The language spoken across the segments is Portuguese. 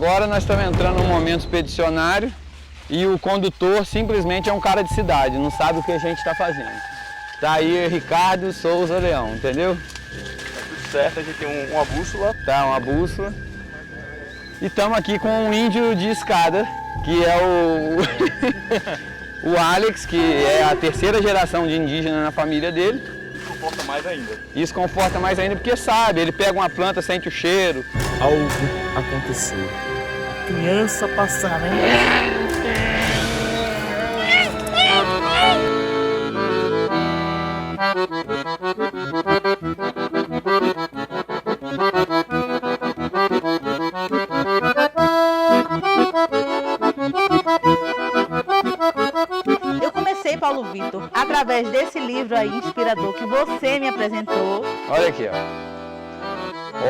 Agora nós estamos entrando num momento expedicionário e o condutor simplesmente é um cara de cidade, não sabe o que a gente está fazendo. Tá aí Ricardo Souza Leão, entendeu? Tá tudo certo, a gente tem uma bússola. Tá, uma bússola. E estamos aqui com um índio de escada, que é o Alex, que é a terceira geração de indígena na família dele. Isso conforta mais ainda. Isso conforta mais ainda porque sabe, ele pega uma planta, sente o cheiro. Algo aconteceu. A criança passando, hein? Eu comecei, Paulo Vitor, através desse livro aí inspirador que você me apresentou. Olha aqui, ó.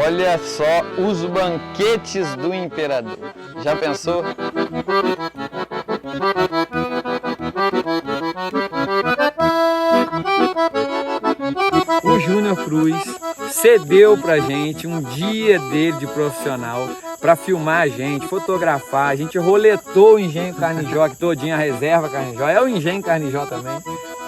Olha só os banquetes do imperador. Já pensou? O Júnior Cruz cedeu pra gente um dia dele de profissional para filmar a gente, fotografar. A gente roletou o Engenho Carnijó aqui todinho, a reserva Carnijó. É o Engenho Carnijó também.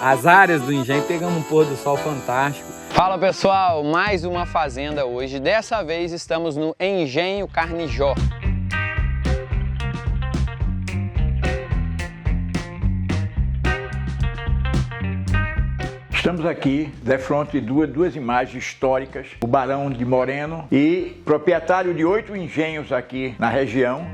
As áreas do engenho, pegamos um pôr do sol fantástico. Fala pessoal, mais uma fazenda hoje. Dessa vez estamos no Engenho Carnijó. Estamos aqui, defronte de duas imagens históricas, o Barão de Moreno e proprietário de 8 engenhos aqui na região.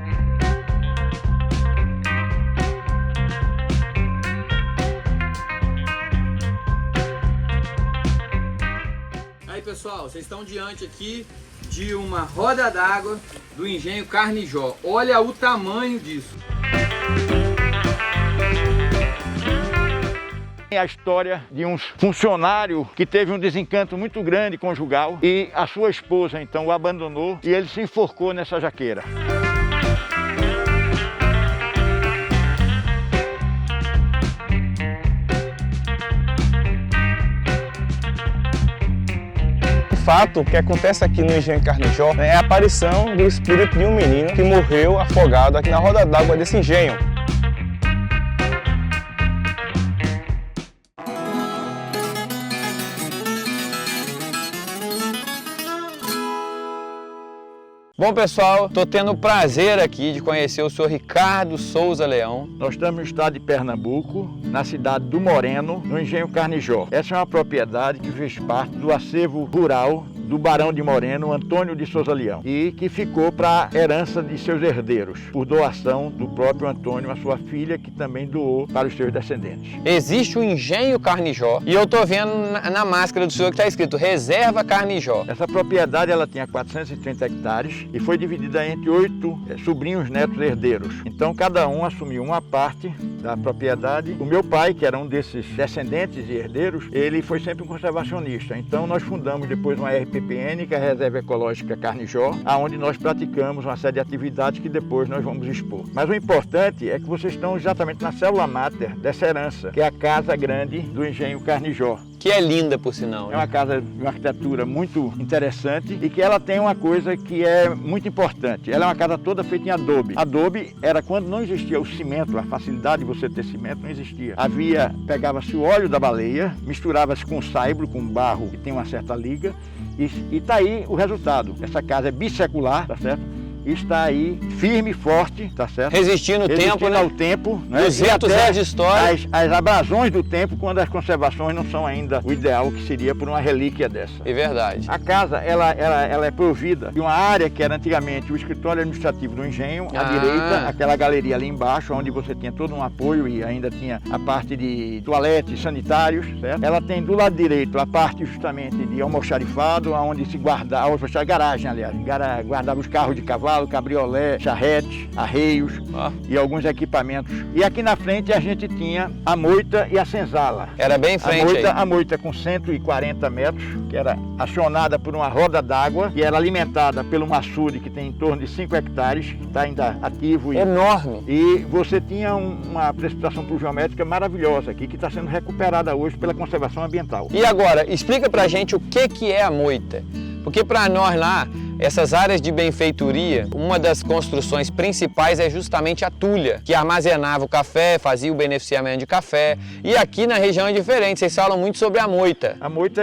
Aí pessoal, vocês estão diante aqui de uma roda d'água do Engenho Carnijó. Olha o tamanho disso. A história de um funcionário que teve um desencanto muito grande conjugal e a sua esposa então o abandonou e ele se enforcou nessa jaqueira. O fato que acontece aqui no Engenho Carnijó é a aparição do espírito de um menino que morreu afogado aqui na roda d'água desse engenho. Bom pessoal, estou tendo o prazer aqui de conhecer o senhor Ricardo Souza Leão. Nós estamos no estado de Pernambuco, na cidade do Moreno, no Engenho Carnijó. Essa é uma propriedade que fez parte do acervo rural do Barão de Moreno, Antônio de Souza Leão, e que ficou para herança de seus herdeiros, por doação do próprio Antônio a sua filha, que também doou para os seus descendentes. Existe o Engenho Carnijó e eu estou vendo na máscara do senhor que está escrito Reserva Carnijó. Essa propriedade ela tinha 430 hectares e foi dividida entre 8 sobrinhos netos herdeiros. Então cada um assumiu uma parte da propriedade. O meu pai, que era um desses descendentes e herdeiros, ele foi sempre um conservacionista. Então nós fundamos depois uma RPPN, que é a Reserva Ecológica Carnijó, onde nós praticamos uma série de atividades que depois nós vamos expor. Mas o importante é que vocês estão exatamente na célula máter dessa herança, que é a Casa Grande do Engenho Carnijó. Que é linda, por sinal. É uma casa de uma arquitetura muito interessante e que ela tem uma coisa que é muito importante. Ela é uma casa toda feita em adobe. Adobe era quando não existia o cimento, a facilidade de você ter cimento não existia. Pegava-se o óleo da baleia, misturava-se com saibro, com barro que tem uma certa liga e tá aí o resultado. Essa casa é bissecular, tá certo? Está aí firme e forte, tá certo? Resistindo tempo, né? Ao tempo, né? 200 anos de história. As abrasões do tempo, quando as conservações não são ainda o ideal que seria por uma relíquia dessa. É verdade. A casa, ela é provida de uma área que era antigamente o escritório administrativo do engenho, à direita, aquela galeria ali embaixo, onde você tinha todo um apoio e ainda tinha a parte de toaletes sanitários, certo? Ela tem do lado direito a parte justamente de almoxarifado, onde se guardava, a garagem, aliás, guardava os carros de cavalo, cabriolé, charrete, arreios e alguns equipamentos. E aqui na frente a gente tinha a moita e a senzala. Era bem em frente a moita com 140 metros, que era acionada por uma roda d'água e era alimentada pelo açude, que tem em torno de 5 hectares, que está ainda ativo. Enorme! E você tinha uma precipitação pluviométrica maravilhosa aqui, que está sendo recuperada hoje pela conservação ambiental. E agora, explica pra gente o que é a moita. Porque para nós lá, Essas áreas de benfeitoria, uma das construções principais é justamente a tulha, que armazenava o café, fazia o beneficiamento de café. E aqui na região é diferente, vocês falam muito sobre a moita. A moita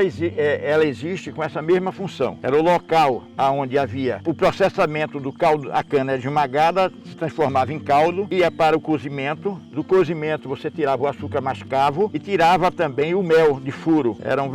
ela existe com essa mesma função. Era o local onde havia o processamento do caldo, a cana esmagada se transformava em caldo, ia para o cozimento. Do cozimento você tirava o açúcar mascavo e tirava também o mel de furo. Era o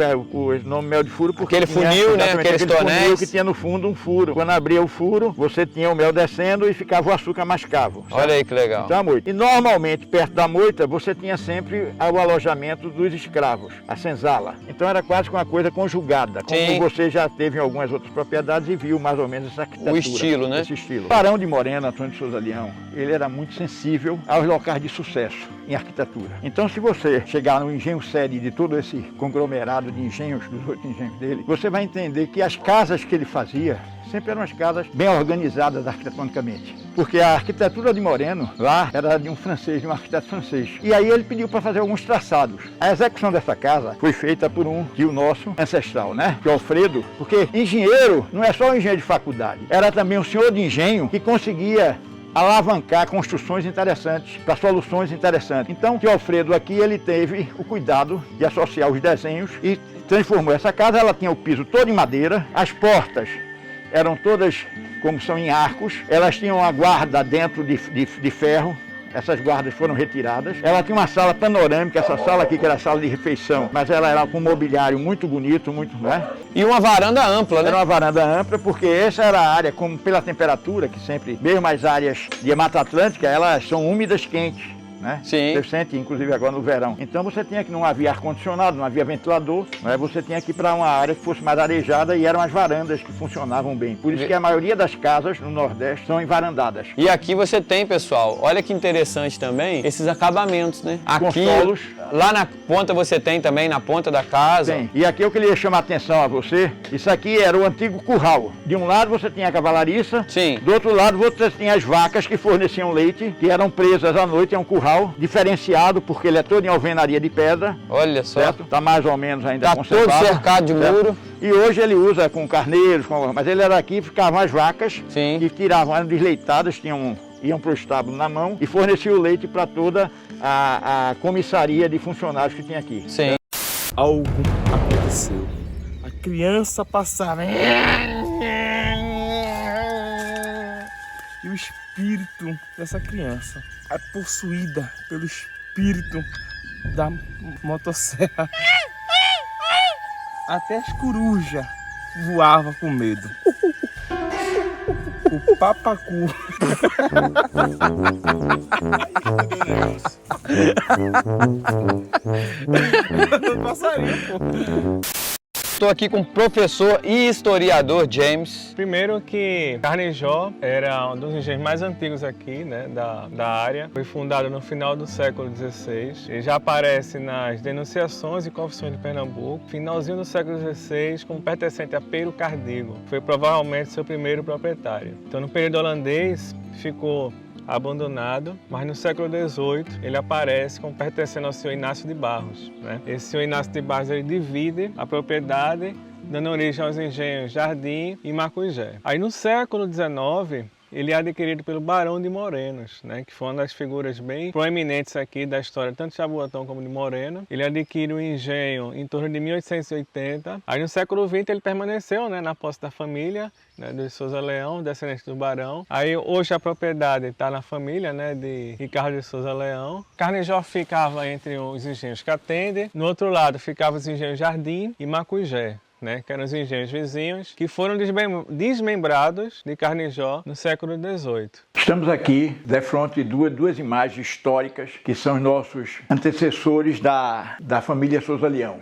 nome mel de furo porque aquele funil, né? Aqueles tonéis. Funil que tinha no fundo um furo. Quando abria o furo, você tinha o mel descendo e ficava o açúcar mascavo. Sabe? Olha aí que legal. Então a moita. E normalmente perto da moita você tinha sempre o alojamento dos escravos, a senzala. Então era quase que uma coisa conjugada, como Sim. você já teve em algumas outras propriedades e viu mais ou menos essa arquitetura. O estilo, né? Esse estilo. O Barão de Moreno, Antônio de Souza Leão, ele era muito sensível aos locais de sucesso em arquitetura. Então se você chegar no engenho sede de todo esse conglomerado de engenhos, dos 8 engenhos dele, você vai entender que as casas que ele fazia sempre eram as casas bem organizadas arquitetonicamente. Porque a arquitetura de Moreno, lá, era de um francês, de um arquiteto francês. E aí ele pediu para fazer alguns traçados. A execução dessa casa foi feita por um tio nosso, ancestral, né? Que é o Alfredo. Porque engenheiro não é só um engenheiro de faculdade. Era também um senhor de engenho que conseguia alavancar construções interessantes, para soluções interessantes. Então, o tio Alfredo aqui, ele teve o cuidado de associar os desenhos e transformou essa casa. Ela tinha o piso todo em madeira, as portas eram todas, como são em arcos, elas tinham a guarda dentro de ferro. Essas guardas foram retiradas. Ela tinha uma sala panorâmica, essa sala aqui que era a sala de refeição, mas ela era com um mobiliário muito bonito, muito, né? E uma varanda ampla, né? Era uma varanda ampla, porque essa era a área, como pela temperatura, que sempre, mesmo as áreas de Mata Atlântica, elas são úmidas, quentes. Né? Sim. Você sente, inclusive agora no verão. Então você tinha que, não havia ar-condicionado, não havia ventilador, né? Você tinha que ir para uma área que fosse mais arejada e eram as varandas que funcionavam bem. Por isso que a maioria das casas no Nordeste são envarandadas. E aqui você tem, pessoal, olha que interessante também, esses acabamentos, né? Aqui, Consolos. Lá na ponta você tem também, na ponta da casa. Tem. E aqui eu queria chamar a atenção a você, isso aqui era o antigo curral. De um lado você tinha a cavalariça, Sim. do outro lado você tinha as vacas que forneciam leite, que eram presas à noite, é um curral diferenciado, porque ele é todo em alvenaria de pedra. Olha só. Certo? Está mais ou menos ainda Tá conservado. todo cercado de certo? muro. E hoje ele usa com carneiros, mas ele era aqui, ficavam as vacas, Sim. que tiravam, eram desleitadas, iam para o estábulo na mão e forneciam o leite para toda a comissaria de funcionários que tinha aqui. Sim. Algo aconteceu. A criança passava. E o espírito dessa criança é possuída pelo espírito da motosserra. Até as corujas voavam com medo. O papacu. Passarinho, pô. Estou aqui com o professor e historiador James. Primeiro que Carnejó era um dos engenhos mais antigos aqui, né, da área. Foi fundado no final do século XVI. Ele já aparece nas denunciações e confissões de Pernambuco. Finalzinho do século XVI, como pertencente a Pero Cardigo. Foi provavelmente seu primeiro proprietário. Então, no período holandês, ficou abandonado, mas no século XVIII ele aparece como pertencendo ao senhor Inácio de Barros, né? Esse senhor Inácio de Barros ele divide a propriedade, dando origem aos engenhos Jardim e Macugé. Aí no século XIX ele é adquirido pelo Barão de Morenos, né, que foi uma das figuras bem proeminentes aqui da história, tanto de Jaboatão como de Moreno. Ele adquire o engenho em torno de 1880. Aí no século XX ele permaneceu, né, na posse da família, né, de Souza Leão, descendente do Barão. Aí hoje a propriedade está na família, né, de Ricardo de Souza Leão. Carnejó ficava entre os engenhos Catende, no outro lado ficavam os engenhos Jardim e Macugé, né, que eram os engenhos vizinhos, que foram desmembrados de Carnejó no século XVIII. Estamos aqui, defronte de duas imagens históricas, que são os nossos antecessores da família Souza Leão.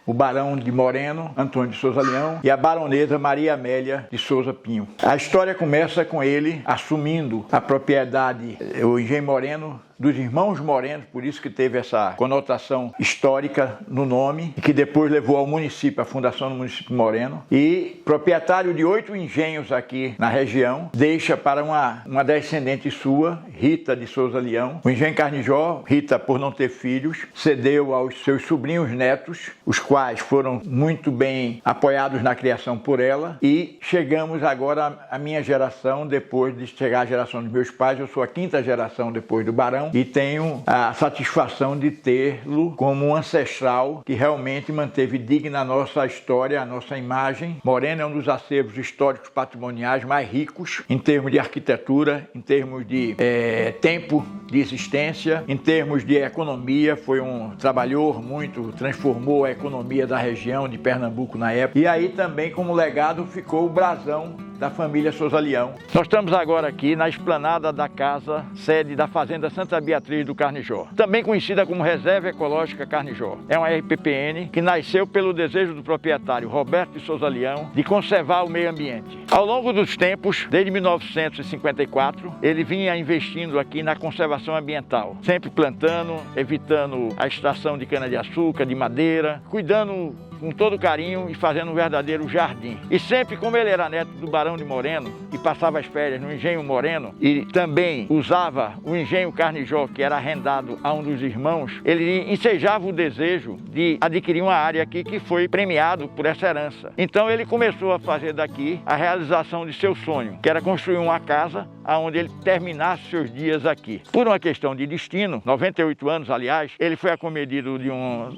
O Barão de Moreno, Antônio de Souza Leão, e a baronesa Maria Amélia de Souza Pinho. A história começa com ele assumindo a propriedade, o engenho Moreno, dos irmãos Moreno, por isso que teve essa conotação histórica no nome, que depois levou ao município, a fundação do município Moreno. E proprietário de 8 engenhos aqui na região, deixa para uma descendente sua, Rita de Souza Leão, o engenho Carnijó. Rita, por não ter filhos, cedeu aos seus sobrinhos netos, os quais foram muito bem apoiados na criação por ela, e chegamos agora à minha geração, depois de chegar à geração dos meus pais. Eu sou a 5ª geração depois do Barão e tenho a satisfação de tê-lo como um ancestral que realmente manteve digna a nossa história, a nossa imagem. Moreno é um dos acervos históricos patrimoniais mais ricos em termos de arquitetura, em termos de tempo de existência, em termos de economia. Foi um trabalhador muito, transformou a economia da região de Pernambuco na época. E aí também como legado ficou o brasão da família Souza Leão. Nós estamos agora aqui na esplanada da casa, sede da Fazenda Santa Beatriz do Carnijó, também conhecida como Reserva Ecológica Carnijó. É uma RPPN que nasceu pelo desejo do proprietário Roberto de Souza Leão de conservar o meio ambiente. Ao longo dos tempos, desde 1954, ele vinha investindo aqui na conservação ambiental, sempre plantando, evitando a extração de cana-de-açúcar, de madeira, cuidando com todo carinho e fazendo um verdadeiro jardim. E sempre, como ele era neto do Barão de Moreno e passava as férias no engenho Moreno e também usava o engenho Carnijó, que era arrendado a um dos irmãos, ele ensejava o desejo de adquirir uma área aqui que foi premiado por essa herança. Então ele começou a fazer daqui a realização de seu sonho, que era construir uma casa onde ele terminasse seus dias aqui. Por uma questão de destino, 98 anos, aliás, ele foi acometido de um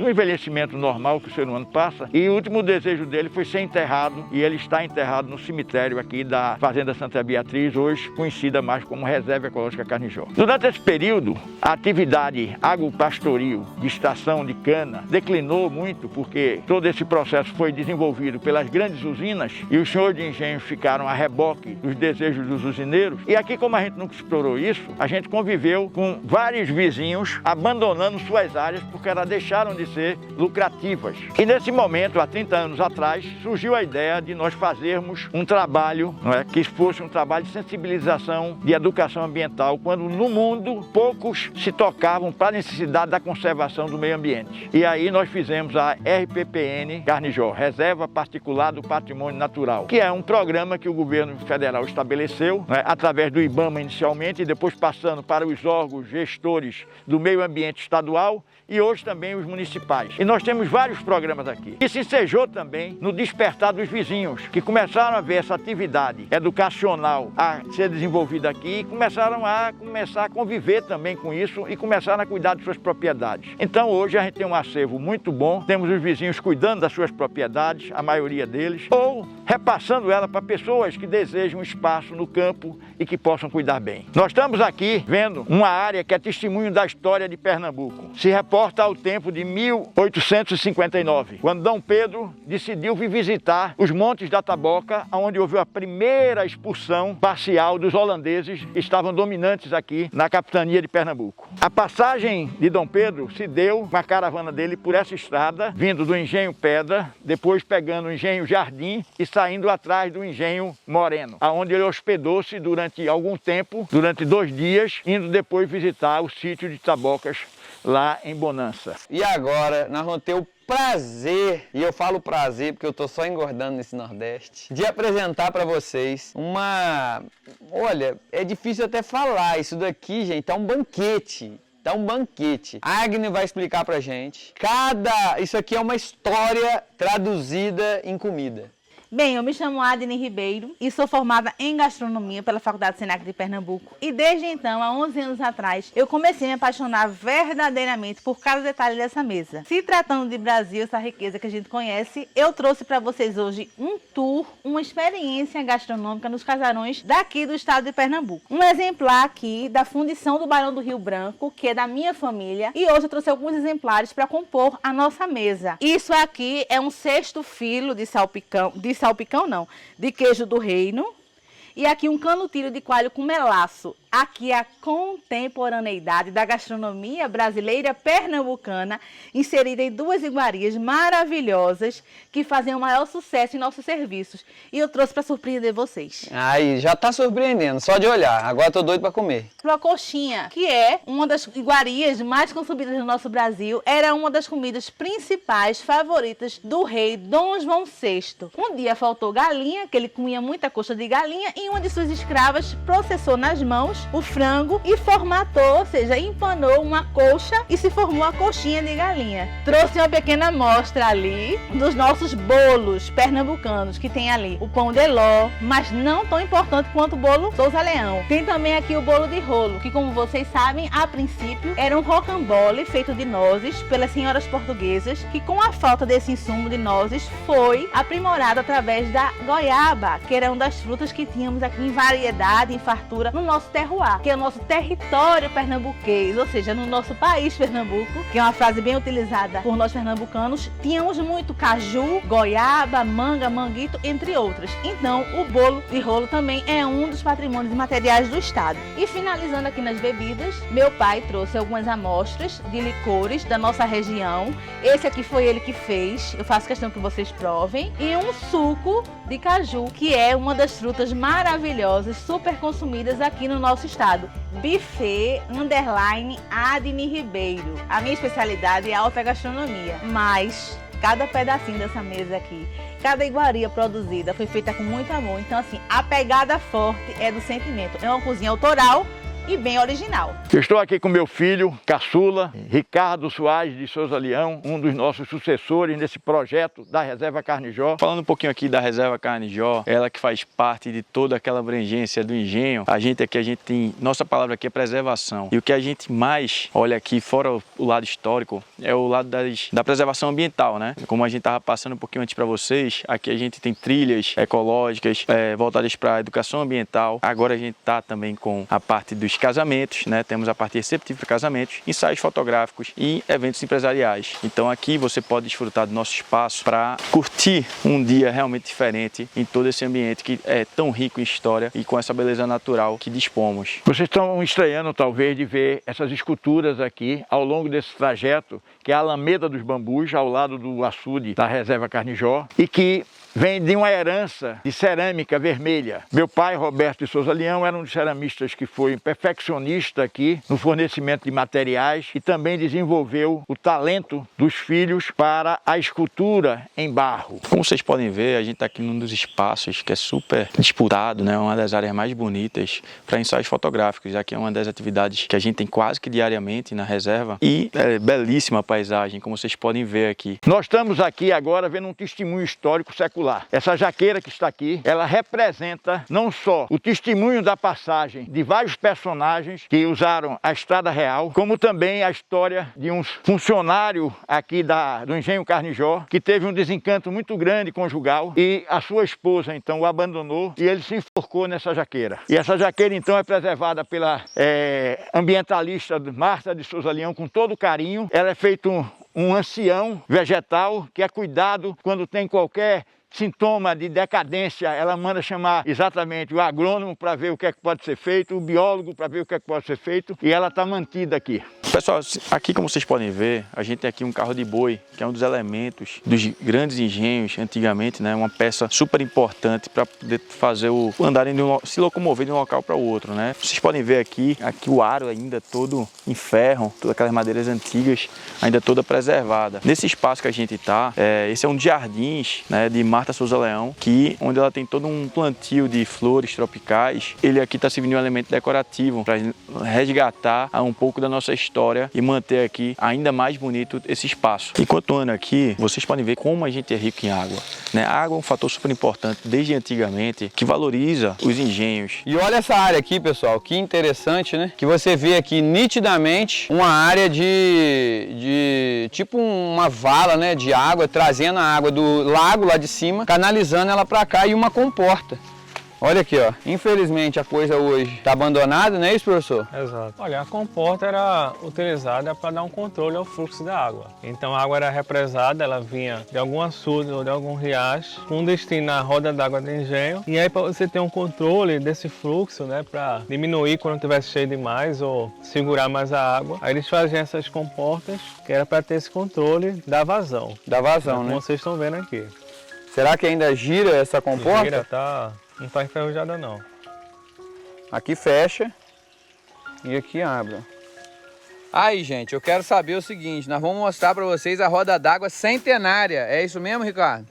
envelhecimento normal que o ser humano passa, e o último desejo dele foi ser enterrado, e ele está enterrado no cemitério aqui da Fazenda Santa Beatriz, hoje conhecida mais como Reserva Ecológica Carnijó. Durante esse período, a atividade agropastoril de extração de cana declinou muito, porque todo esse processo foi desenvolvido pelas grandes usinas e os senhores de engenho ficaram a reboque dos desejos dos usineiros. E aqui, como a gente nunca explorou isso, a gente conviveu com vários vizinhos abandonando suas áreas porque elas deixaram de ser lucrativas. E nesse momento, há 30 anos atrás, surgiu a ideia de nós fazermos um trabalho, que fosse um trabalho de sensibilização, de educação ambiental, quando no mundo poucos se tocavam para a necessidade da conservação do meio ambiente. E aí nós fizemos a RPPN Carnijó, Reserva Particular do Patrimônio Natural, que é um programa que o governo federal estabeleceu, através do IBAMA inicialmente, e depois passando para os órgãos gestores do meio ambiente estadual e hoje também os municipais. E nós temos vários programas aqui. E se ensejou também no despertar dos vizinhos, que começaram a ver essa atividade educacional a ser desenvolvida aqui e começaram a conviver também com isso e começaram a cuidar de suas propriedades. Então hoje a gente tem um acervo muito bom, temos os vizinhos cuidando das suas propriedades, a maioria deles, ou repassando ela para pessoas que desejam espaço no campo e que possam cuidar bem. Nós estamos aqui vendo uma área que é testemunho da história de Pernambuco. Se reporta ao tempo de 1859, quando Dom Pedro decidiu vir visitar os Montes da Taboca, onde houve a primeira expulsão parcial dos holandeses que estavam dominantes aqui na capitania de Pernambuco. A passagem de Dom Pedro se deu com a caravana dele por essa estrada, vindo do engenho Pedra, depois pegando o engenho Jardim e saindo atrás do engenho Moreno, aonde ele hospedou-se durante algum tempo, durante 2 dias, indo depois visitar o sítio de Tabocas, lá em Bonança. E agora nós vamos ter o prazer, e eu falo prazer porque eu tô só engordando nesse Nordeste, de apresentar para vocês uma... Olha, é difícil até falar, isso daqui, gente, tá um banquete. Tá um banquete. A Agnes vai explicar pra gente. Isso aqui é uma história traduzida em comida. Bem, eu me chamo Adne Ribeiro e sou formada em gastronomia pela Faculdade Senac de Pernambuco. E desde então, há 11 anos atrás, eu comecei a me apaixonar verdadeiramente por cada detalhe dessa mesa. Se tratando de Brasil, essa riqueza que a gente conhece, eu trouxe para vocês hoje um tour, uma experiência gastronômica nos casarões daqui do estado de Pernambuco. Um exemplar aqui da fundição do Barão do Rio Branco, que é da minha família. E hoje eu trouxe alguns exemplares para compor a nossa mesa. Isso aqui é um 6º filo de salpicão não, de queijo do reino. E aqui um canutilho de coalho com melaço. Aqui a contemporaneidade da gastronomia brasileira pernambucana, inserida em duas iguarias maravilhosas que fazem o maior sucesso em nossos serviços. E eu trouxe para surpreender vocês. Aí, já tá surpreendendo, só de olhar. Agora tô doido para comer. A coxinha, que é uma das iguarias mais consumidas no nosso Brasil, era uma das comidas principais favoritas do rei Dom João VI. Um dia faltou galinha, que ele comia muita coxa de galinha, e uma de suas escravas processou nas mãos o frango e formatou, ou seja, empanou uma coxa e se formou a coxinha de galinha. Trouxe uma pequena amostra ali dos nossos bolos pernambucanos, que tem ali o pão de ló, mas não tão importante quanto o bolo Souza Leão. Tem também aqui o bolo de rolo, que como vocês sabem, a princípio era um rocambole feito de nozes pelas senhoras portuguesas, que com a falta desse insumo de nozes foi aprimorado através da goiaba, que era uma das frutas que tínhamos aqui em variedade, em fartura, no nosso terroir, que é o nosso território pernambuquês, ou seja, no nosso país Pernambuco, que é uma frase bem utilizada por nós pernambucanos. Tínhamos muito caju, goiaba, manga, manguito, entre outras. Então, o bolo de rolo também é um dos patrimônios materiais do estado. E finalizando aqui nas bebidas, meu pai trouxe algumas amostras de licores da nossa região. Esse aqui foi ele que fez, eu faço questão que vocês provem. E um suco de caju, que é uma das frutas maravilhosas, super consumidas aqui no nosso estado. Buffet _ Adne Ribeiro. A minha especialidade é alta gastronomia, mas cada pedacinho dessa mesa aqui, cada iguaria produzida foi feita com muito amor. Então assim, a pegada forte é do sentimento. É uma cozinha autoral e bem original. Eu estou aqui com meu filho, caçula, Ricardo Soares de Souza Leão, um dos nossos sucessores nesse projeto da Reserva Carnijó. Falando um pouquinho aqui da Reserva Carnijó, ela que faz parte de toda aquela abrangência do engenho, a gente tem, nossa palavra aqui é preservação. E o que a gente mais olha aqui, fora o lado histórico, é o lado da preservação ambiental, né? Como a gente estava passando um pouquinho antes para vocês, aqui a gente tem trilhas ecológicas voltadas para a educação ambiental. Agora a gente está também com a parte dos casamentos, né? Temos a parte receptiva para casamentos, ensaios fotográficos e eventos empresariais. Então aqui você pode desfrutar do nosso espaço para curtir um dia realmente diferente em todo esse ambiente que é tão rico em história e com essa beleza natural que dispomos. Vocês estão estranhando talvez de ver essas esculturas aqui ao longo desse trajeto, que é a Alameda dos Bambus, ao lado do açude da Reserva Carnijó, e que vem de uma herança de cerâmica vermelha. Meu pai, Roberto de Souza Leão, era um dos ceramistas que foi perfeccionista aqui no fornecimento de materiais e também desenvolveu o talento dos filhos para a escultura em barro. Como vocês podem ver, a gente está aqui num dos espaços que é super disputado, né? Uma das áreas mais bonitas para ensaios fotográficos. Aqui é uma das atividades que a gente tem quase que diariamente na reserva e é belíssima a paisagem, como vocês podem ver aqui. Nós estamos aqui agora vendo um testemunho histórico secular. Essa jaqueira que está aqui, ela representa não só o testemunho da passagem de vários personagens que usaram a Estrada Real, como também a história de um funcionário aqui do Engenho Carnijó, que teve um desencanto muito grande conjugal e a sua esposa então o abandonou e ele se enforcou nessa jaqueira. E essa jaqueira então é preservada pela ambientalista Marta de Souza Leão com todo carinho. Ela é feita um ancião vegetal que é cuidado quando tem qualquer sintoma de decadência. Ela manda chamar exatamente o agrônomo para ver o que é que pode ser feito, o biólogo para ver o que é que pode ser feito, e ela está mantida aqui. Pessoal, aqui como vocês podem ver, a gente tem aqui um carro de boi, que é um dos elementos dos grandes engenhos antigamente, né? Uma peça super importante para poder fazer se locomover de um local para o outro, né? Vocês podem ver aqui o aro ainda todo em ferro, todas aquelas madeiras antigas ainda toda preservada. Nesse espaço que a gente está, esse é um dos jardins, né, de Marta Souza Leão, onde ela tem todo um plantio de flores tropicais. Ele aqui está servindo um elemento decorativo para resgatar um pouco da nossa história e manter aqui ainda mais bonito esse espaço. E continuando aqui, vocês podem ver como a gente é rico em água, né? A água é um fator super importante desde antigamente que valoriza os engenhos. E olha essa área aqui, pessoal, que interessante, né? Que você vê aqui nitidamente uma área de tipo uma vala, né, de água, trazendo a água do lago lá de cima, canalizando ela para cá, e uma comporta. Olha aqui, ó. Infelizmente a coisa hoje está abandonada, não é isso, professor? Exato. Olha, a comporta era utilizada para dar um controle ao fluxo da água. Então a água era represada, ela vinha de algum açude ou de algum riacho, com destino à roda d'água do engenho. E aí para você ter um controle desse fluxo, né, para diminuir quando tivesse cheio demais ou segurar mais a água, aí eles faziam essas comportas, que era para ter esse controle da vazão. Da vazão, Como né? vocês estão vendo aqui. Será que ainda gira essa comporta? Gira, tá, não está enferrujada não. Aqui fecha e aqui abre. Aí, gente, eu quero saber o seguinte, nós vamos mostrar para vocês a roda d'água centenária. É isso mesmo, Ricardo?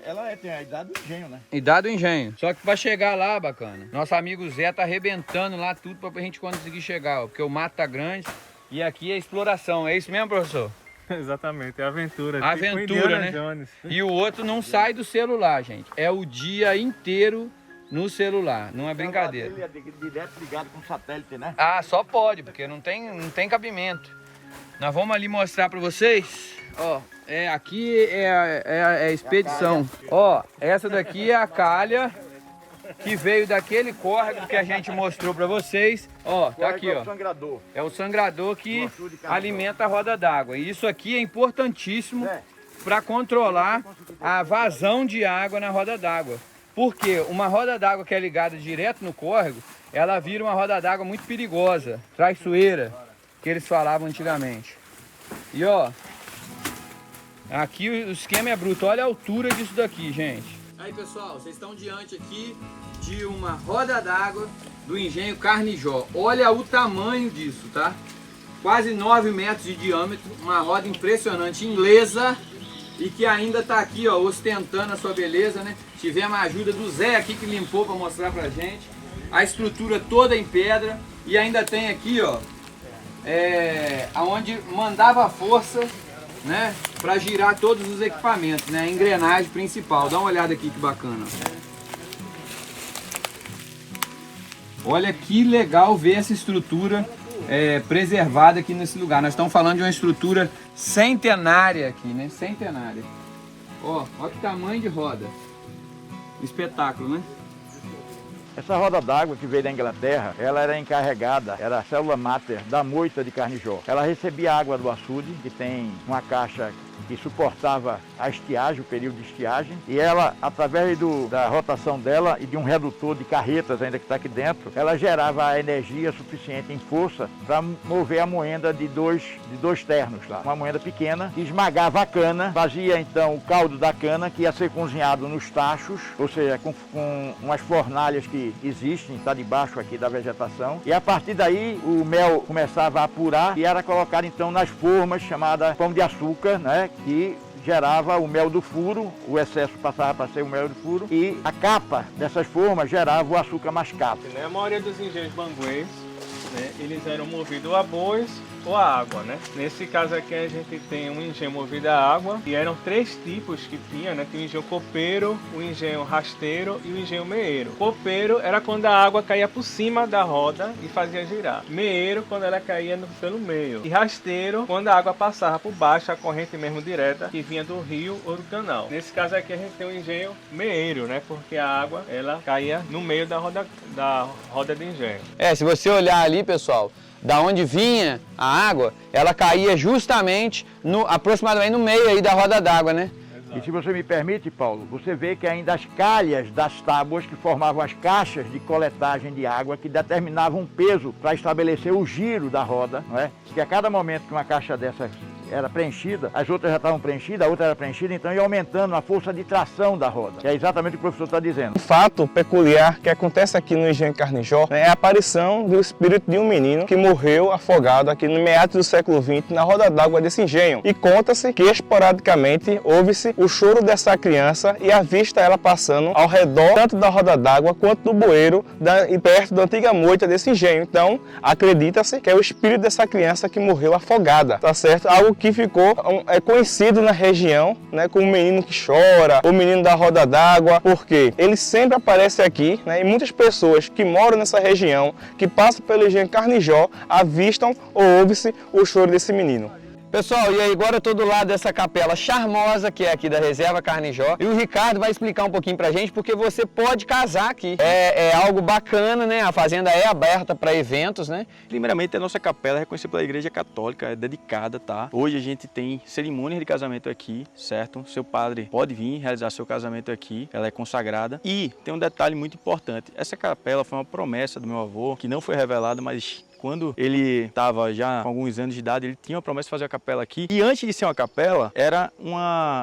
Ela tem a idade do engenho, né? Idade do engenho. Só que para chegar lá, bacana, nosso amigo Zé tá arrebentando lá tudo para a gente conseguir chegar, ó, porque o mato tá grande e aqui é exploração. É isso mesmo, professor? Exatamente, é aventura. Aventura, tipo Indiana né? Jones. E o outro não sai do celular, gente. É o dia inteiro no celular, não é brincadeira. Ele é direto ligado com satélite, né? Ah, só pode, porque não tem cabimento. Nós vamos ali mostrar para vocês. Ó, aqui é a expedição. Ó, essa daqui é a calha que veio daquele córrego que a gente mostrou para vocês. Ó, tá aqui, ó. Sangrador. É o sangrador que alimenta a roda d'água. E isso aqui é importantíssimo para controlar a vazão de água na roda d'água. Porque uma roda d'água que é ligada direto no córrego, ela vira uma roda d'água muito perigosa, traiçoeira, que eles falavam antigamente. E ó, aqui o esquema é bruto. Olha a altura disso daqui, gente. Aí, pessoal, vocês estão diante aqui de uma roda d'água do engenho Carnijó. Olha o tamanho disso, tá? Quase 9 metros de diâmetro, uma roda impressionante, inglesa, e que ainda está aqui, ó, ostentando a sua beleza, né? Tivemos a ajuda do Zé aqui que limpou para mostrar pra gente. A estrutura toda em pedra e ainda tem aqui, ó, aonde mandava a força, né, para girar todos os equipamentos, né, a engrenagem principal. Dá uma olhada aqui que bacana. Olha que legal ver essa estrutura preservada aqui nesse lugar. Nós estamos falando de uma estrutura centenária aqui, né? Centenária. Ó, olha que tamanho de roda. Espetáculo, né? Essa roda d'água que veio da Inglaterra, ela era encarregada, era a célula máter da moita de Carnijó. Ela recebia água do açude, que tem uma caixa que suportava a estiagem, o período de estiagem, e ela, através da rotação dela e de um redutor de carretas ainda que está aqui dentro, ela gerava a energia suficiente em força para mover a moenda de dois ternos lá. Uma moenda pequena que esmagava a cana, fazia então o caldo da cana que ia ser cozinhado nos tachos, ou seja, com umas fornalhas que existem, está debaixo aqui da vegetação, e a partir daí o mel começava a apurar e era colocado então nas formas chamadas pão de açúcar, né? Que gerava o mel do furo, o excesso passava para ser o mel do furo, e a capa dessas formas gerava o açúcar mascavo. A maioria dos engenhos banguês, né, eles eram movidos a bois ou a água, né? Nesse caso aqui a gente tem um engenho movido a água e eram 3 tipos que tinha, né? Tem o engenho copeiro, o engenho rasteiro e o engenho meeiro. Copeiro era quando a água caía por cima da roda e fazia girar. Meeiro quando ela caía pelo meio. E rasteiro quando a água passava por baixo, a corrente mesmo direta que vinha do rio ou do canal. Nesse caso aqui a gente tem o engenho meeiro, né? Porque a água ela caía no meio da roda de engenho. Se você olhar ali, pessoal, da onde vinha a água, ela caía justamente aproximadamente no meio aí da roda d'água, né? E se você me permite, Paulo, você vê que ainda as calhas das tábuas que formavam as caixas de coletagem de água que determinavam um peso para estabelecer o giro da roda, não é? Que a cada momento que uma caixa dessa era preenchida, as outras já estavam preenchidas, a outra era preenchida, então ia aumentando a força de tração da roda, que é exatamente o que o professor está dizendo. Um fato peculiar que acontece aqui no engenho Carnijó, né, é a aparição do espírito de um menino que morreu afogado aqui no meados do século XX na roda d'água desse engenho. E conta-se que esporadicamente ouve-se o choro dessa criança e avista ela passando ao redor tanto da roda d'água quanto do bueiro e perto da antiga moita desse engenho. Então acredita-se que é o espírito dessa criança que morreu afogada, tá certo? Algo que ficou conhecido na região, né, como o menino que chora, o menino da roda d'água, porque ele sempre aparece aqui, né, e muitas pessoas que moram nessa região, que passam pelo engenho Carnijó, avistam ou ouve-se o choro desse menino. Pessoal, e aí agora eu tô do lado dessa capela charmosa que é aqui da Reserva Carnijó. E o Ricardo vai explicar um pouquinho pra gente, porque você pode casar aqui. É algo bacana, né? A fazenda é aberta para eventos, né? Primeiramente, a nossa capela é reconhecida pela Igreja Católica, é dedicada, tá? Hoje a gente tem cerimônia de casamento aqui, certo? Seu padre pode vir realizar seu casamento aqui, ela é consagrada. E tem um detalhe muito importante, essa capela foi uma promessa do meu avô, que não foi revelada, mas quando ele estava já com alguns anos de idade, ele tinha uma promessa de fazer a capela aqui. E antes de ser uma capela,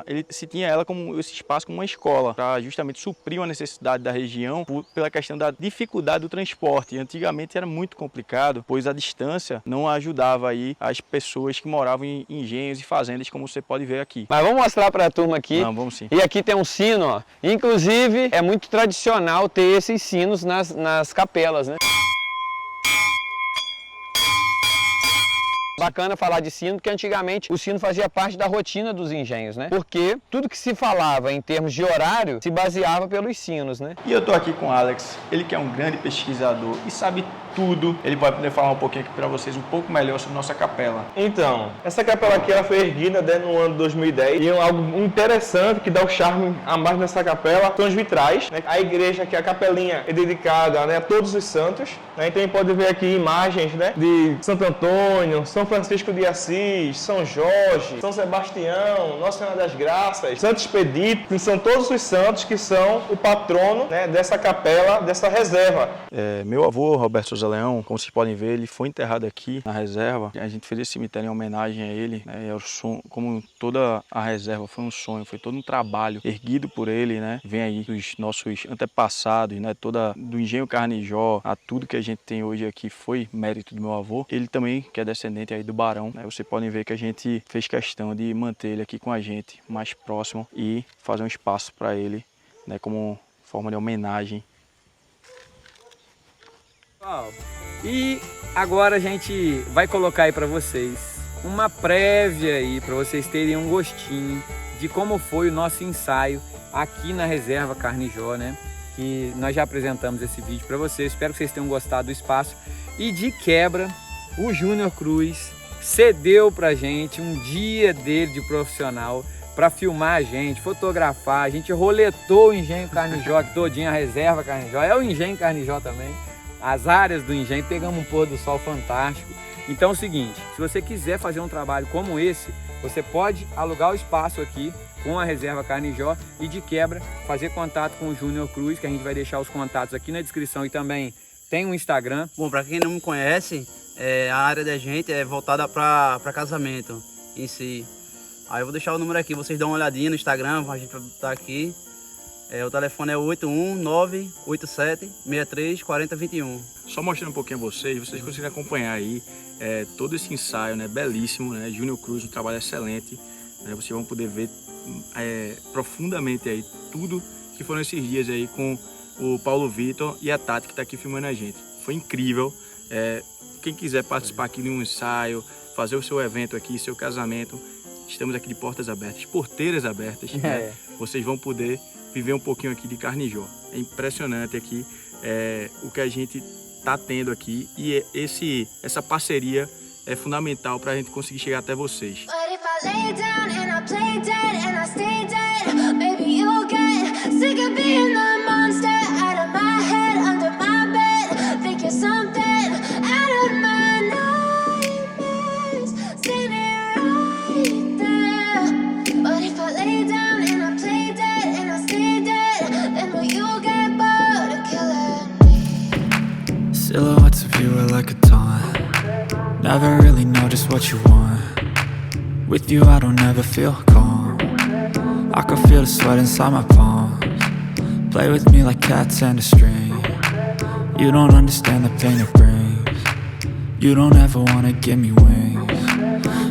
ele se tinha ela como esse espaço como uma escola, para justamente suprir uma necessidade da região pela questão da dificuldade do transporte. E antigamente era muito complicado, pois a distância não ajudava aí as pessoas que moravam em engenhos e fazendas, como você pode ver aqui. Mas vamos mostrar para a turma aqui. Não, vamos sim. E aqui tem um sino, ó. Inclusive, é muito tradicional ter esses sinos nas capelas, né? Bacana falar de sino, porque antigamente o sino fazia parte da rotina dos engenhos, né? Porque tudo que se falava em termos de horário se baseava pelos sinos, né? E eu tô aqui com o Alex, ele que é um grande pesquisador e sabe tudo. Ele vai poder falar um pouquinho aqui para vocês um pouco melhor sobre nossa capela. Então, essa capela aqui ela foi erguida no ano 2010 e algo interessante que dá o charme a mais nessa capela são os vitrais, né? A igreja aqui, a capelinha, é dedicada, né, a todos os santos, né? Então a gente pode ver aqui imagens, né, de Santo Antônio, São Francisco de Assis, São Jorge, São Sebastião, Nossa Senhora das Graças, Santo Expedito, que são todos os santos que são o patrono, né, dessa capela, dessa reserva. Meu avô, Roberto Souza Leão, como vocês podem ver, ele foi enterrado aqui na reserva. A gente fez esse cemitério em homenagem a ele, né? Como toda a reserva foi um sonho, foi todo um trabalho erguido por ele, né? Vem aí dos nossos antepassados, né? Do engenho Carnijó, a tudo que a gente tem hoje aqui foi mérito do meu avô. Ele também, que é descendente aí do Barão, né? Vocês podem ver que a gente fez questão de manter ele aqui com a gente, mais próximo, e fazer um espaço para ele, né? Como forma de homenagem. E agora a gente vai colocar aí para vocês uma prévia aí, para vocês terem um gostinho de como foi o nosso ensaio aqui na Reserva Carnijó, né? Que nós já apresentamos esse vídeo para vocês, espero que vocês tenham gostado do espaço. E de quebra, o Júnior Cruz cedeu pra gente um dia dele de profissional para filmar a gente, fotografar. A gente roletou o Engenho Carnijó aqui todinho, a Reserva Carnijó, é o Engenho Carnijó também. As áreas do engenho, pegamos um pôr do sol fantástico. Então é o seguinte, se você quiser fazer um trabalho como esse, você pode alugar o espaço aqui com a Reserva Carnijó e de quebra fazer contato com o Júnior Cruz, que a gente vai deixar os contatos aqui na descrição, e também tem um Instagram. Bom, para quem não me conhece, a área da gente é voltada para casamento em si. Aí eu vou deixar o número aqui, vocês dão uma olhadinha no Instagram, a gente vai botar aqui. O telefone é 81987634021. Só mostrando um pouquinho a vocês conseguem acompanhar aí todo esse ensaio, né, belíssimo, né, Júnior Cruz, um trabalho excelente, né, vocês vão poder ver profundamente aí tudo que foram esses dias aí com o Paulo Vitor e a Tati, que está aqui filmando a gente. Foi incrível. Quem quiser participar aqui de um ensaio, fazer o seu evento aqui, seu casamento, estamos aqui de portas abertas, porteiras abertas, né? Vocês vão poder viver um pouquinho aqui de Carnijó. É impressionante aqui o que a gente está tendo aqui, e essa parceria é fundamental para a gente conseguir chegar até vocês. Silhouettes of you are like a taunt. Never really know just what you want. With you I don't ever feel calm. I can feel the sweat inside my palms. Play with me like cats and a string. You don't understand the pain it brings. You don't ever wanna give me wings.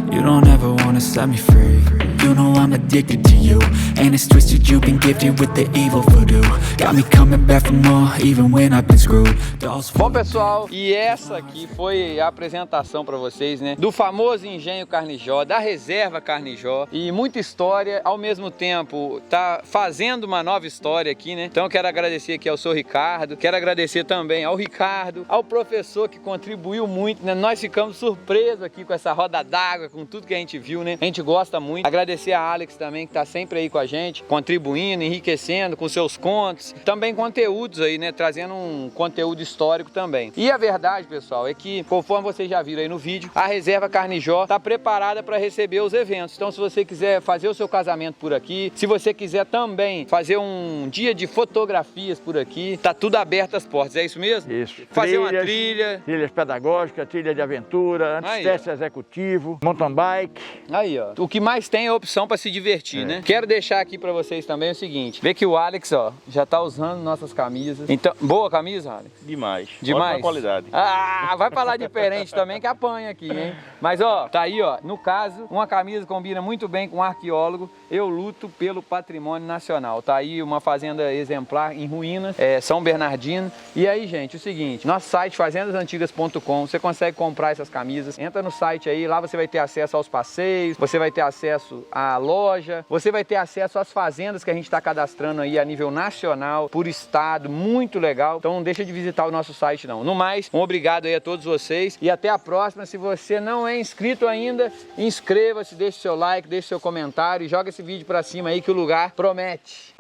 You don't ever wanna set me free. You know I'm addicted to you, and it's twisted, you've been gifted with the evil voodoo. Got me coming back for more, even when I've been screwed. Dolls Bom, pessoal, e essa aqui foi a apresentação para vocês, né, do famoso Engenho Carnijó, da Reserva Carnijó, e muita história, ao mesmo tempo tá fazendo uma nova história aqui, né? Então eu quero agradecer aqui ao seu Ricardo, quero agradecer também ao Ricardo, ao professor que contribuiu muito, né? Nós ficamos surpresos aqui com essa roda d'água, com tudo que a gente viu, né? A gente gosta muito. Agradecer a Alex também, que tá sempre aí com a gente, contribuindo, enriquecendo com seus contos, também conteúdos aí, né? Trazendo um conteúdo histórico também. E a verdade, pessoal, é que, conforme vocês já viram aí no vídeo, a Reserva Carnijó tá preparada para receber os eventos. Então, se você quiser fazer o seu casamento por aqui, se você quiser também fazer um dia de fotografias por aqui, tá tudo aberto às portas, é isso mesmo? Isso. Fazer Trilhas, uma trilha. Trilhas pedagógicas, trilha de aventura, antiteste executivo, mountain bike. Aí, ó. O que mais tem é opção para se divertir, né? Quero deixar aqui para vocês também o seguinte. Vê que o Alex, ó, já tá usando nossas camisas. Então, boa camisa, Alex? Demais. Demais? Ótima qualidade. Ah, vai falar diferente também que apanha aqui, hein? Mas, ó, tá aí, ó. No caso, uma camisa combina muito bem com um arqueólogo. Eu luto pelo patrimônio nacional. Tá aí uma fazenda exemplar em ruínas, São Bernardino. E aí, gente, o seguinte, nosso site fazendasantigas.com, você consegue comprar essas camisas. Entra no site aí, lá você vai ter acesso aos passeios, você vai ter acesso à loja, você vai ter acesso às fazendas que a gente está cadastrando aí a nível nacional, por estado, muito legal. Então não deixa de visitar o nosso site não. No mais, um obrigado aí a todos vocês e até a próxima. Se você não é inscrito ainda, inscreva-se, deixe seu like, deixe seu comentário e joga esse vídeo pra cima aí que o lugar promete.